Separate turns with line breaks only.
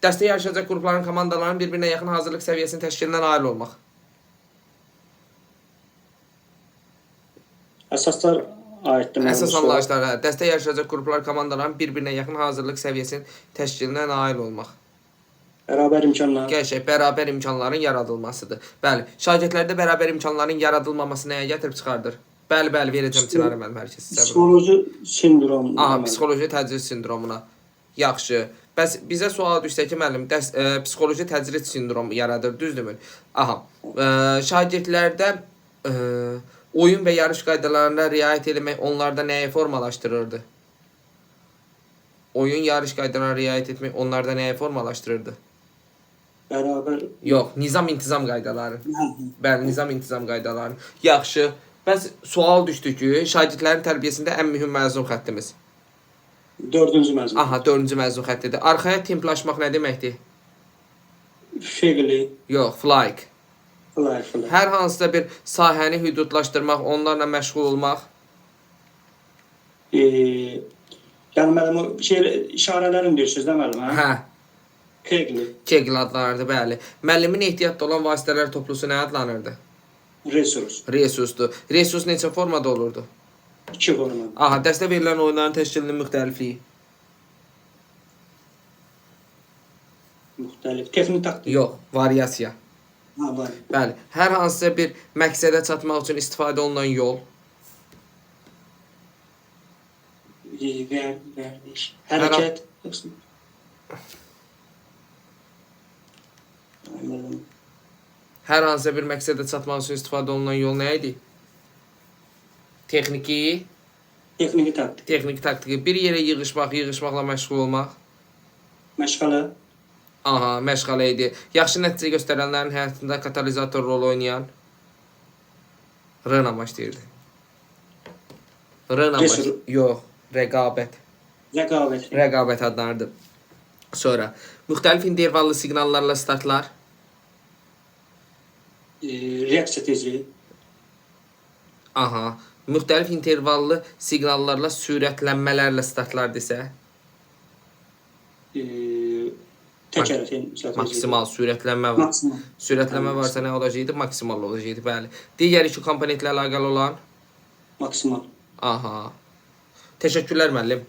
Dəstə yarışacaq qrupların, komandaların bir-birinə yaxın hazırlıq səviyyəsinin təşkilinə nail olmaq.
Əsaslar aiddir.
Əsas anlayışlar, dəstə yarışacaq qruplar, komandaların bir-birinə yaxın hazırlıq səviyyəsinin təşkilinə nail olmaq.
Bərabər imkanlar.
Gerçək, bərabər imkanların yaradılmasıdır. Bəli, şagirdlərdə bərabər imkanların yaradılmaması nəyə gətirib çıxardır? Bəli, verəcəm Çinarə müəllim hər kəsi.
Psixoloji sindrom.
Psixoloji təcrid sindromuna. Yaxşı. Bəs bizə sual düşsə ki, müəllim, psixoloji təcrid sindromu yaradır, düzdürmü? Şagirdlərdə oyun və yarış qaydalarına riayət etmək onlarda nəyi formalaşdırırdı? Oyun, yarış qaydalarına riayət etmək onlarda nəyi formalaşdırırdı?
Bərabər.
Yox, nizam-intizam qaydaları. Bəli, nizam-intizam qaydaları. Yaxşı. Bəs sual düşdü ki, şagirdlərin tərbiyəsində ən mühüm məzun xəttimiz.
4-cü məzun.
Aha, 4-cü məzun xəttidir. Arxaya templaşmaq nə deməkdir?
Fiqli.
Yox, flyk.
Flyk.
Hər hansısa bir sahəni hüdudlaşdırmaq, onlarla məşğul olmaq.
Yəni müəllim, o işarələrini deyirsiniz də müəllim, hə?
Hə.
Kegli.
Kegli adlanırdı, bəli. Müəllimin ehtiyatda olan vasitələr toplusu nə adlanırdı?
Resurs.
Resursdur. Resurs neçə formada olurdu?
2 formada.
Aha, dəstə verilən oyunların təşkilinin müxtəlifliyi.
Müxtəlif. Texnik taktik.
Yox, variasiya.
Ha, var.
Bəli, hər hansısa bir məqsədə çatmaq üçün istifadə olunan yol.
Hərəkət.
Hər hansısa bir məqsədə çatmaq üçün istifadə olunan yol nə idi? Texniki
taktik.
Texniki taktiki. Bir yerə yığışmaq, yığışmaqla məşğul olmaq.
Məşğələ.
Aha, məşğələ idi. Yaxşı nəticə göstərənlərin həyatında katalizator rol oynayan R amaçlayırdı. Yox, rəqabət. Rəqabət adlanırdı. Sonra, müxtəlif intervallı siqnallarla startlar.
Reaksiya tezliyi.
Aha, müxtəlif intervallı siqnallarla sürətlənmələrlə startlar desə. Maksimal sürətlənmə var. Sürətlənmə varsa nə olacaqdı? Maksimal olacaqdı, bəli. Digər iki komponentlə əlaqəli olan?
Maksimal.
Aha. Təşəkkürlər müəllim.